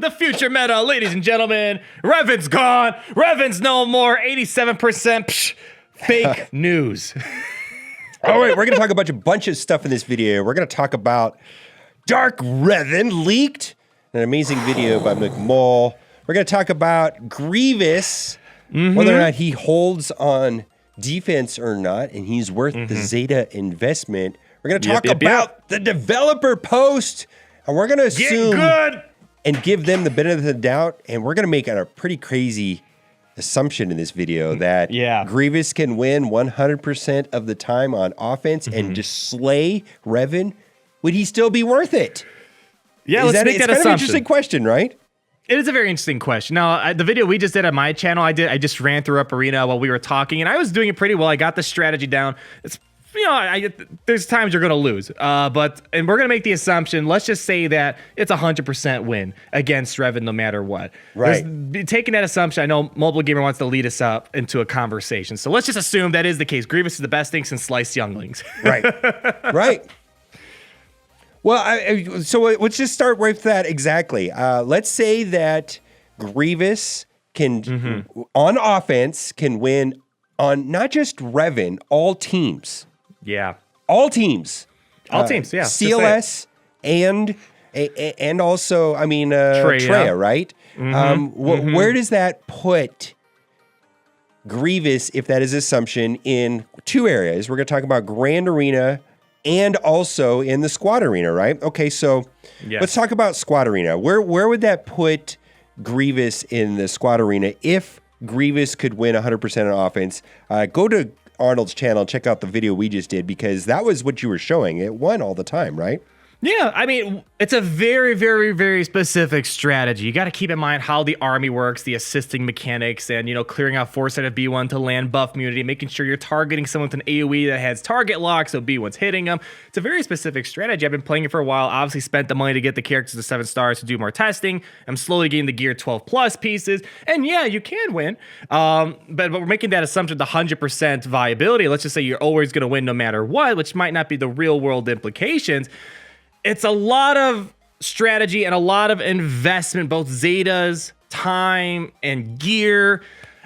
The future meta, ladies and gentlemen. Revan's gone. Revan's no more. 87%. Psh, fake news. All right, we're going to talk about a bunch of stuff in this video. We're going to talk about Darth Revan leaked, an amazing video by McMull. We're going to talk about Grievous, whether or not he holds on defense or not, and he's worth the Zeta investment. We're going to talk about the developer post, and we're going to assume and give them the benefit of the doubt, and we're going to make a pretty crazy assumption in this video that Grievous can win 100% of the time on offense and just slay Revan. Would he still be worth it? Yeah, let's make that assumption. It's kind of an interesting question, right? It is a very interesting question. Now, the video we just did on my channel, I just ran through Up Arena while we were talking, and I was doing it pretty well. I got the strategy down. It's, you know, there's times you're going to lose, and we're going to make the assumption. Let's just say that it's 100% win against Revan, no matter what. Right. Taking that assumption, I know MobileGamer wants to lead us up into a conversation, so let's just assume that is the case. Grievous is the best thing since sliced younglings. Right. Right. Well, so let's just start with that exactly. Let's say that Grievous can, on offense, can win on not just Revan, all teams. Yeah. All teams. All teams, yeah. CLS and also, I mean, Treya, right? Where does that put Grievous, if that is assumption, in two areas? We're going to talk about Grand Arena and also in the Squad Arena, right? Okay, so let's talk about Squad Arena. Where would that put Grievous in the Squad Arena if Grievous could win 100% on offense? Go to Arnold's channel, check out the video we just did, because that was what you were showing. It won all the time, right? Yeah, I mean, it's a very, very, very specific strategy. You got to keep in mind how the army works, the assisting mechanics, and, you know, clearing out foresight of B1 to land buff immunity, making sure you're targeting someone with an AoE that has target lock, so B1's hitting them. It's a very specific strategy. I've been playing it for a while. Obviously spent the money to get the characters to 7 stars to do more testing. I'm slowly getting the gear 12 plus pieces, and yeah, you can win. But we're making that assumption, the 100% viability. Let's just say you're always going to win no matter what, which might not be the real world implications. It's a lot of strategy and a lot of investment, both Zetas, time, and gear.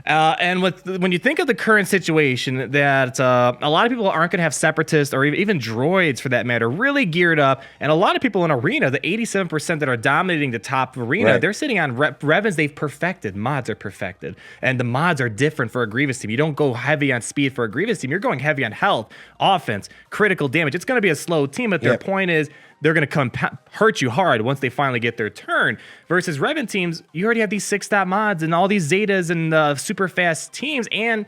And when you think of the current situation, that a lot of people aren't going to have separatists or even droids, for that matter, really geared up. And a lot of people in Arena, the 87% that are dominating the top Arena, they're sitting on Revans they've perfected. Mods are perfected. And the mods are different for a Grievous team. You don't go heavy on speed for a Grievous team. You're going heavy on health, offense, critical damage. It's going to be a slow team, but their point is, they're going to hurt you hard once they finally get their turn. Versus Revan teams, you already have these 6-stat mods and all these Zetas and super fast teams, and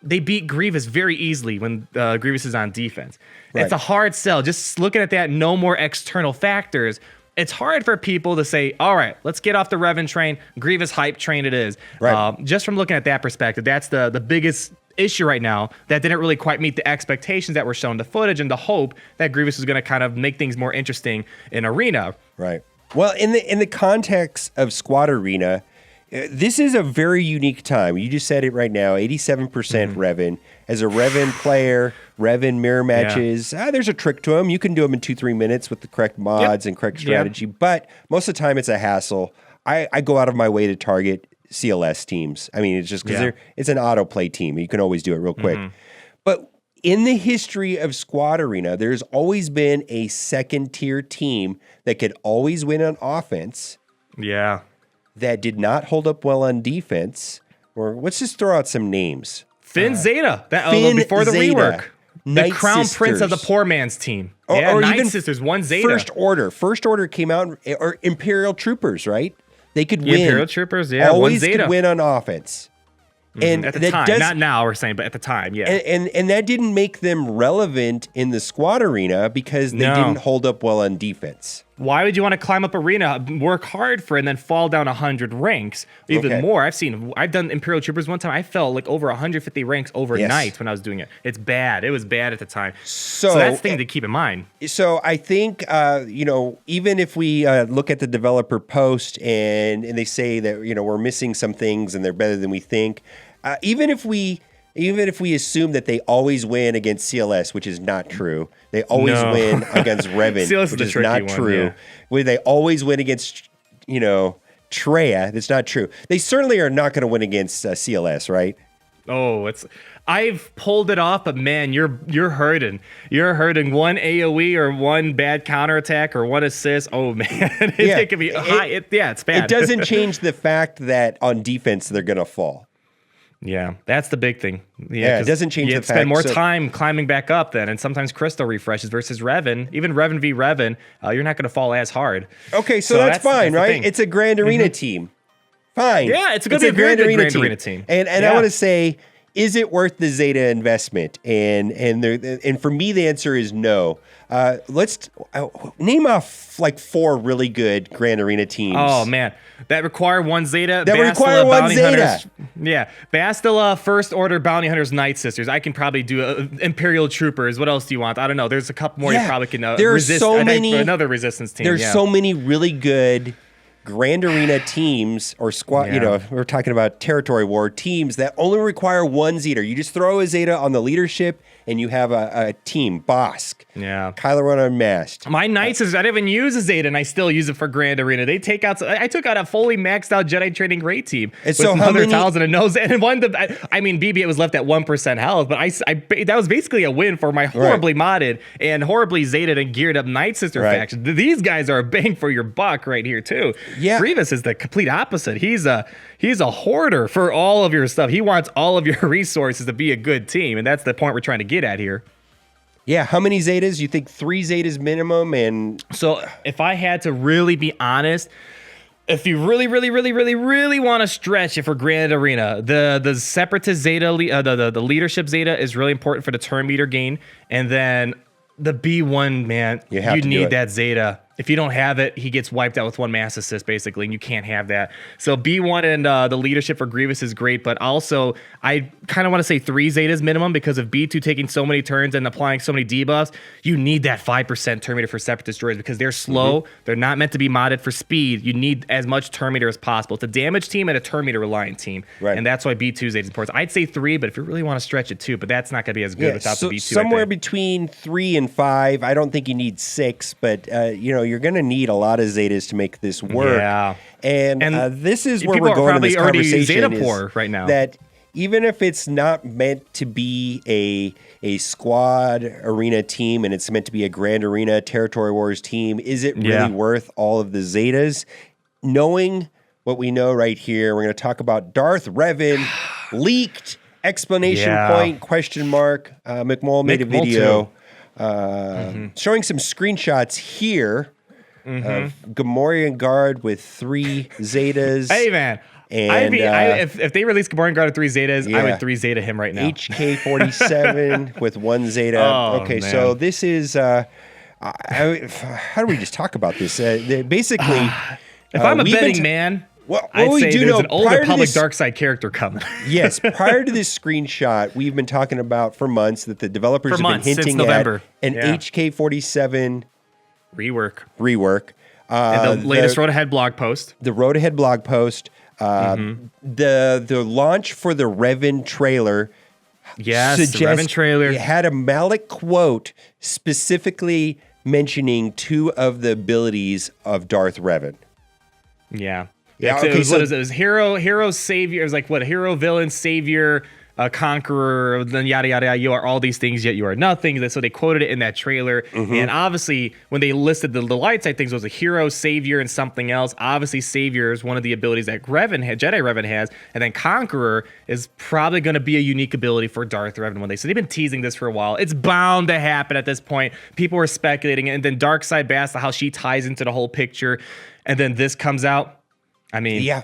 they beat Grievous very easily when Grievous is on defense. It's a hard sell. Just looking at that, no more external factors. It's hard for people to say, all right, let's get off the Revan train. Grievous hype train it is. Just from looking at that perspective, that's the biggest issue right now that didn't really quite meet the expectations that were shown in the footage, and the hope that Grievous is going to kind of make things more interesting in Arena. Right. Well, in the context of Squad Arena, this is a very unique time. You just said it right now, 87% Revan. As a Revan player, Revan mirror matches, there's a trick to them. You can do them in 2-3 minutes with the correct mods and correct strategy, but most of the time it's a hassle. I go out of my way to target CLS teams. I mean, it's just because it's an autoplay team. You can always do it real quick. But in the history of Squad Arena, there's always been a second-tier team that could always win on offense. That did not hold up well on defense. Or let's just throw out some names. Finn Zeta, before the rework. The Crown Prince of the poor man's team. Or Night even Sisters, one Zeta. First Order came out, or Imperial Troopers, right? They could win. Imperial Troopers, always one Zeta. Could win on offense. And at the time, not now we're saying, but at the time, And that didn't make them relevant in the Squad Arena because they didn't hold up well on defense. Why would you want to climb up Arena, work hard for it, and then fall down 100 ranks? Even more. I've done Imperial Troopers one time. I fell like over 150 ranks overnight when I was doing it. It's bad. It was bad at the time. So that's the thing to keep in mind. So I think, even if we look at the developer post and they say that, we're missing some things and they're better than we think, even if we assume that they always win against CLS, which is not true, they always win against Revan, which is not true. Where they always win against, Treya. That's not true. They certainly are not going to win against CLS, right? Oh, I've pulled it off, but man, you're hurting. You're hurting. One AoE or one bad counterattack or one assist. Oh man, it can be high. It's bad. It doesn't change the fact that on defense they're going to fall. Yeah, that's the big thing. Yeah, it doesn't change the fact. You spend more time climbing back up then, and sometimes Crystal refreshes versus Revan. Even Revan v. Revan, you're not going to fall as hard. Okay, so that's fine, right? It's a Grand Arena team. Fine. Yeah, it's going to be a very good Grand Arena team. And I want to say, is it worth the Zeta investment? And for me, the answer is no. Let's name off like 4 really good Grand Arena teams. Oh man, that require one Zeta. That require one Zeta. Hunters, yeah, Bastila, First Order, Bounty Hunters, Night Sisters. I can probably do Imperial Troopers. What else do you want? I don't know. There's a couple more you probably can there resist. Are so many, another resistance team. There's so many really good Grand Arena teams or squad, we're talking about territory war teams that only require one Zeta. You just throw a Zeta on the leadership and you have a team. Bosk. Yeah. Kylo Ren Unmasked. My Knights is I didn't even use a Zeta and I still use it for Grand Arena. They take out, I took out a fully maxed out Jedi Training Raid team. And so how many? And a nose and BB-8 was left at 1% health, but that was basically a win for my horribly modded and horribly Zeta and geared up Night Sister faction. These guys are a bang for your buck right here too. Yeah. Grievous is the complete opposite. He's a hoarder for all of your stuff. He wants all of your resources to be a good team, and that's the point we're trying to get at here. Yeah, how many Zetas? You think 3 Zetas minimum? And so if I had to really be honest, if you really want to stretch it for Grand Arena, the Separatist Zeta, the leadership Zeta is really important for the turn meter gain, and then the B1, man, you need that Zeta. If you don't have it, he gets wiped out with 1 mass assist, basically, and you can't have that. So B1 and the leadership for Grievous is great, but also I kind of want to say 3 Zetas minimum because of B2 taking so many turns and applying so many debuffs, you need that 5% turn meter for Separatist droids because they're slow. They're not meant to be modded for speed. You need as much turn meter as possible. It's a damage team and a turn meter reliant team, and that's why B2 Zeta is important. I'd say 3, but if you really want to stretch it 2, but that's not going to be as good without the B2. Somewhere between 3 and 5. I don't think you need 6, but you're going to need a lot of Zetas to make this work. Yeah. And this is where we're going in this conversation Zeta poor right now. That even if it's not meant to be a squad arena team and it's meant to be a Grand Arena Territory Wars team, is it really worth all of the Zetas? Knowing what we know right here, we're going to talk about Darth Revan leaked exclamation point question mark. McMull made a video showing some screenshots here of Gamorrean Guard with 3 Zetas. Hey man, and if they release Gamorrean Guard with 3 Zetas, I would 3 Zeta him right now. HK-47 with 1 Zeta. Okay, man. So this is how do we just talk about this? Basically, if I'm a betting man. Well, I'd we say do there's know an older public dark side character coming. Yes, prior to this screenshot, we've been talking about for months that the developers have been hinting at an HK-47 rework. And the latest Road Ahead blog post. The Road Ahead blog post. The launch for the Revan trailer. Yes, the Revan trailer. It had a Malek quote specifically mentioning 2 of the abilities of Darth Revan. Yeah. It was hero, savior. It was like what? Hero, villain, savior, conqueror, then yada, yada, yada. You are all these things, yet you are nothing. So they quoted it in that trailer. And obviously, when they listed the light side things, it was a hero, savior, and something else. Obviously, savior is one of the abilities that Jedi Revan has. And then conqueror is probably going to be a unique ability for Darth Revan So they've been teasing this for a while. It's bound to happen at this point. People were speculating. And then Dark Side Basta, how she ties into the whole picture. And then this comes out. I mean,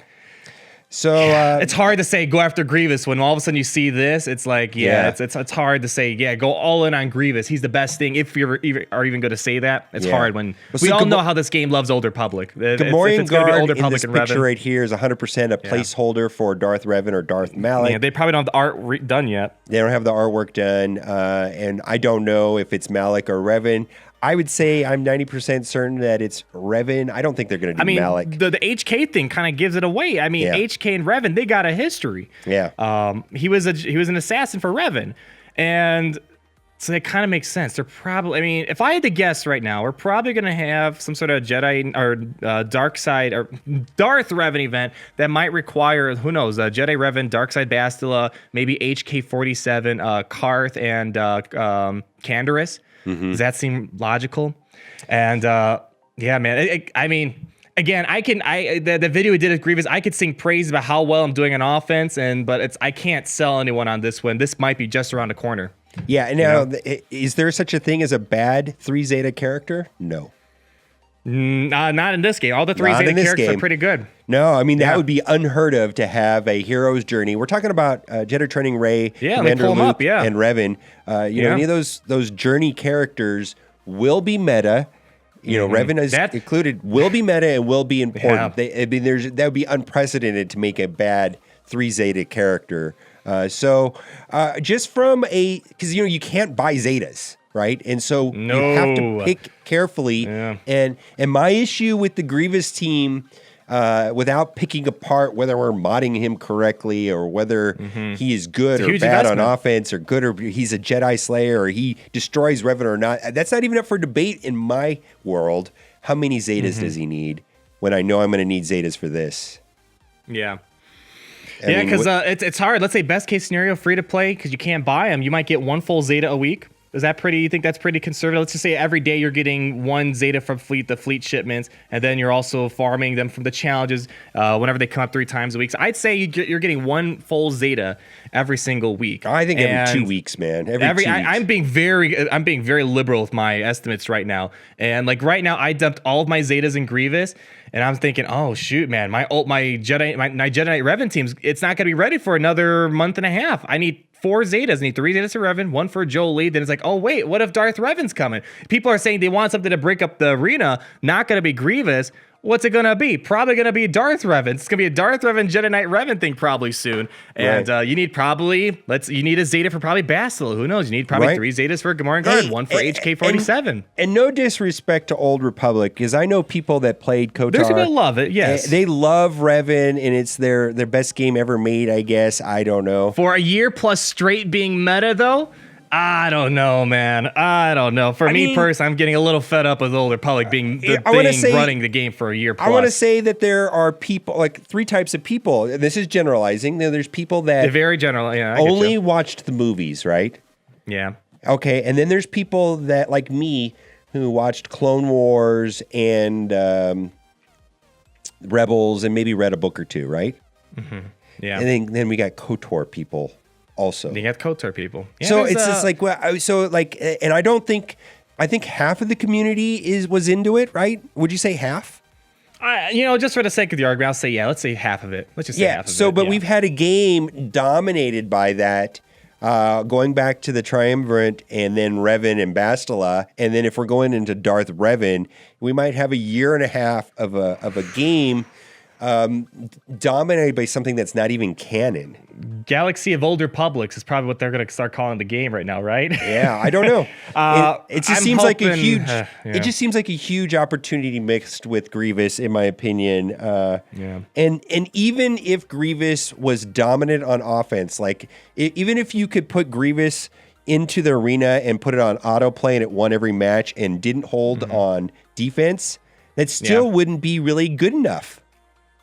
so it's hard to say go after Grievous when all of a sudden you see this. It's like, it's hard to say, go all in on Grievous. He's the best thing. If you are even going to say that, it's hard when we all know how this game loves older public. Gamorrean Guard in this picture right here is 100% a placeholder for Darth Revan or Darth Malek. Yeah, they probably don't have the art done yet. They don't have the artwork done, and I don't know if it's Malek or Revan. I would say I'm 90% certain that it's Revan. I don't think they're going to do Malek. The HK thing kind of gives it away. I mean, HK and Revan, they got a history. Yeah. He was an assassin for Revan, and So that kind of makes sense. They're probably, I mean, if I had to guess right now, we're probably going to have some sort of Jedi or Dark Side or Darth Revan event that might require, who knows, Jedi Revan, Dark Side Bastila, maybe HK-47, Karth, and Canderous. Does that seem logical? And yeah, man, I mean, again, the video we did with Grievous, I could sing praise about how well I'm doing on offense, but I can't sell anyone on this one. This might be just around the corner. Yeah. Now, is there such a thing as a bad 3 Zeta character? No. Not in this game. All the 3 Zeta characters are pretty good. No, I mean, that would be unheard of to have a hero's journey. We're talking about Jedi Training Rey, Commander Luke, and Revan. Any of those journey characters will be meta. Revan is included, will be meta and will be important. Yeah. That would be unprecedented to make a bad 3 Zeta character. So just from because you can't buy Zetas, right? And so you have to pick carefully. Yeah. And my issue with the Grievous team, without picking apart whether we're modding him correctly or whether he is good or bad on offense or good or he's a Jedi Slayer or he destroys Revan or not, that's not even up for debate in my world. How many Zetas does he need when I know I'm going to need Zetas for this? Yeah. Because it's hard. Let's say best case scenario, free to play, because you can't buy them. You might get 1 full Zeta a week. Is that pretty? You think that's pretty conservative? Let's just say every day you're getting 1 Zeta from the fleet shipments, and then you're also farming them from the challenges whenever they come up 3 times a week. So I'd say you're getting 1 full Zeta every single week. I think every 2 weeks, man. Every 2 weeks. I'm being very liberal with my estimates right now. And like right now, I dumped all of my Zetas in Grievous. And I'm thinking, oh shoot, man, my Jedi Knight Revan teams, it's not gonna be ready for another month and a half. I need 4 Zetas. I need 3 Zetas for Revan, 1 for Jolie. Then it's like, oh wait, what if Darth Revan's coming? People are saying they want something to break up the arena. Not gonna be Grievous. What's it gonna be? Probably gonna be Darth Revan. It's gonna be a Darth Revan Jedi Knight Revan thing probably soon. And you need you need a Zeta for probably Bastila. Who knows? You need probably 3 Zetas for Gamorrean Guard, 1 for HK-47. And no disrespect to Old Republic, because I know people that played KOTOR. There's people that love it. Yes, they love Revan, and it's their best game ever made. I guess I don't know. For a year plus straight being meta though. I don't know, man. I don't know. For me personally, I'm getting a little fed up with Old Republic being the thing running the game for a year plus. I want to say that there are people, like 3 types of people. This is generalizing. There's people that they're very general, only watched the movies, right? Yeah. Okay, and then there's people that, like me, who watched Clone Wars and Rebels and maybe read a book or 2, right? Yeah. And then we got KOTOR people. Also, you got KOTOR people. Yeah, so it's just like, and I think half of the community was into it, right? Would you say half? Just for the sake of the argument, I'll say let's say half of it. Let's just say half of it. So, but we've had a game dominated by that, going back to the Triumvirate and then Revan and Bastila, and then if we're going into Darth Revan, we might have a year and a half of a game dominated by something that's not even canon. Galaxy of Old Republics is probably what they're going to start calling the game right now, right? Yeah, I don't know. It just seems like a huge. It just seems like a huge opportunity mixed with Grievous, in my opinion. And even if Grievous was dominant on offense, like even if you could put Grievous into the arena and put it on autoplay and it won every match and didn't hold on defense, that still wouldn't be really good enough.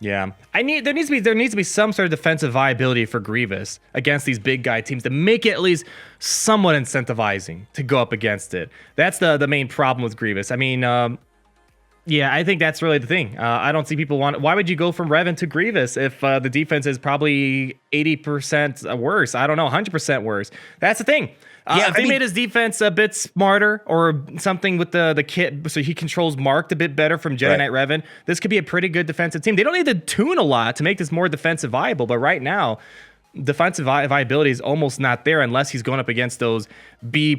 Yeah, there needs to be some sort of defensive viability for Grievous against these big guy teams to make it at least somewhat incentivizing to go up against it. That's the main problem with Grievous. I mean, I think that's really the thing. I don't see people want. Why would you go from Revan to Grievous if the defense is probably 80% worse? I don't know, 100% worse. That's the thing. If they made his defense a bit smarter or something with the kit so he controls Marked a bit better from Jedi Knight Revan, this could be a pretty good defensive team. They don't need to tune a lot to make this more defensive viable, but right now, defensive viability is almost not there unless he's going up against those B+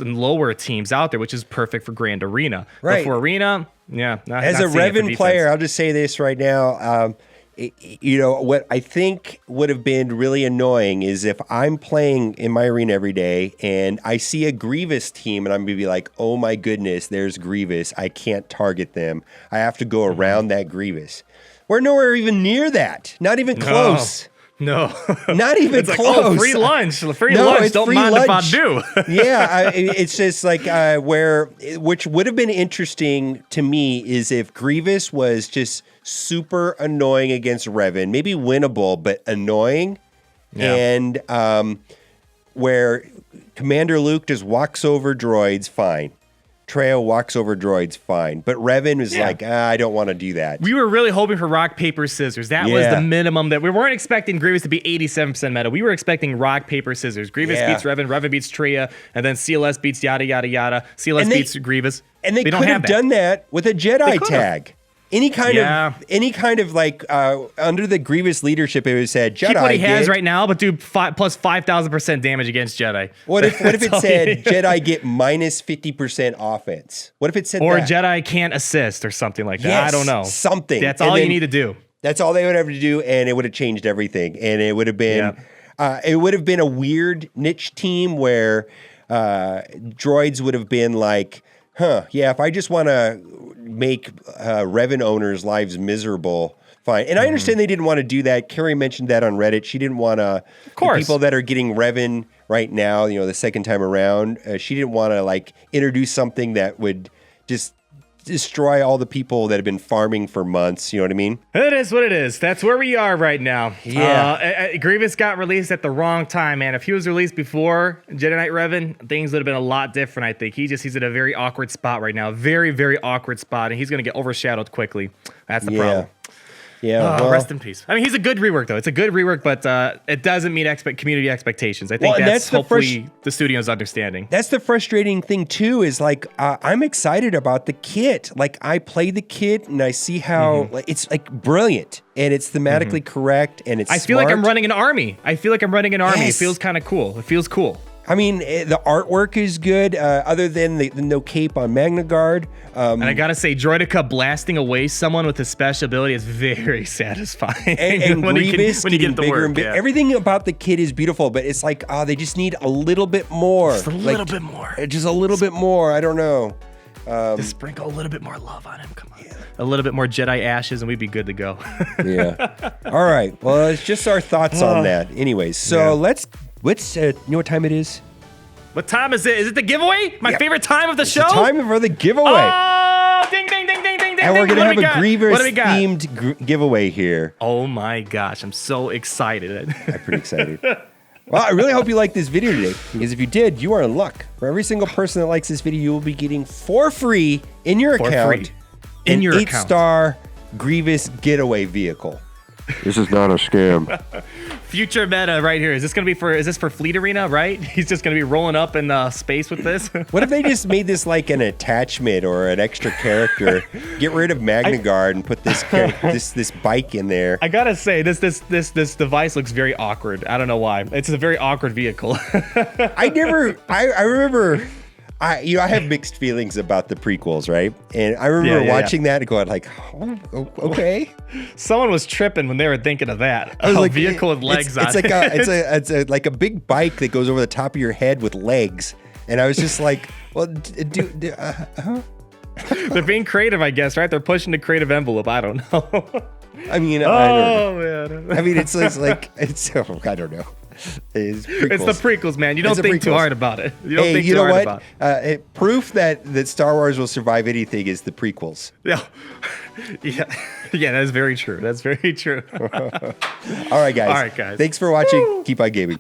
and lower teams out there, which is perfect for Grand Arena. Right. But for Arena, as a Revan player, I'll just say this right now. What I think would have been really annoying is if I'm playing in my arena every day and I see a Grievous team and I'm going to be like, oh my goodness, there's Grievous. I can't target them. I have to go around that Grievous. We're nowhere even near that. Not even close. No, not even it's close. Like, oh, free lunch. Free no, lunch. It's Don't free mind lunch. if I do. Yeah, it's just like which would have been interesting to me is if Grievous was just super annoying against Revan, maybe winnable, but annoying. Yeah. And where Commander Luke just walks over droids, fine. Treo walks over droids, fine. But Revan was like, I don't want to do that. We were really hoping for rock, paper, scissors. That was the minimum that we weren't expecting Grievous to be 87% meta. We were expecting rock, paper, scissors. Grievous beats Revan, Revan beats Treo, and then CLS beats yada, yada, yada. CLS beats Grievous. And they could have done that with a Jedi tag. Any kind of like under the Grievous leadership, it was said Jedi. Keep what he has right now, but do plus 5,000% damage against Jedi. What if it said Jedi get minus 50% offense? What if it said or that? Jedi can't assist or something like that? Yes, I don't know. Something. That's all you need to do. That's all they would have to do, and it would have changed everything. And it would have been a weird niche team where droids would have been like, if I just want to make Revan owners' lives miserable, fine. And I understand they didn't want to do that. Carrie mentioned that on Reddit. She didn't want to, people that are getting Revan right now, the second time around, she didn't want to like introduce something that would just destroy all the people that have been farming for months. You know what I mean? It is what it is. That's where we are right now. Yeah. Grievous got released at the wrong time, man. If he was released before Jedi Knight Revan, things would have been a lot different, I think. He's at a very awkward spot right now. Very, very awkward spot, and he's going to get overshadowed quickly. That's the problem. Yeah, well, rest in peace. I mean, he's a good rework, though. It's a good rework, but it doesn't meet community expectations. I think that's hopefully the studio's understanding. That's the frustrating thing, too, is like, I'm excited about the kit. Like, I play the kit, and I see how it's like brilliant, and it's thematically correct, and it's I feel like I'm running an army. It feels kind of cool. It feels cool. I mean, the artwork is good, other than the no cape on Magna Guard. And I gotta say, Droideka blasting away someone with his special ability is very satisfying. And when Grievous when you get the bigger work, and bigger. Everything about the kid is beautiful, but it's like, they just need a little bit more. Just a little bit more. Just a little bit more. I don't know. Just sprinkle a little bit more love on him. Come on. A little bit more Jedi ashes, and we'd be good to go. All right. Well, it's just our thoughts on that. Anyways, so let's you know what time it is? What time is it? Is it the giveaway? My favorite time of the show? It's the time for the giveaway. Oh, ding, ding, ding, ding, ding, ding. And we're going to have a Grievous-themed giveaway here. Oh, my gosh. I'm so excited. I'm pretty excited. Well, I really hope you liked this video today, because if you did, you are in luck. For every single person that likes this video, you will be getting for free in your account an 8-star Grievous getaway vehicle. This is not a scam. Future meta right here. Is this for Fleet Arena, right? He's just going to be rolling up in space with this? What if they just made this like an attachment or an extra character? Get rid of Magna Guard and put this this bike in there. I gotta say, this device looks very awkward. I don't know why. It's a very awkward vehicle. I remember I have mixed feelings about the prequels, right? And I remember watching that and going like, oh, okay. Someone was tripping when they were thinking of that. I was like, vehicle with legs on. It's like a big bike that goes over the top of your head with legs. And I was just like, well, They're being creative, I guess, right? They're pushing the creative envelope. I don't know. I mean, I don't know. Man. I mean, it's like I don't know. It's the prequels, man. You don't think too hard about it. You don't think too hard about it. Proof that Star Wars will survive anything is the prequels. Yeah. That's very true. All right, guys. Thanks for watching. Keep on gaming.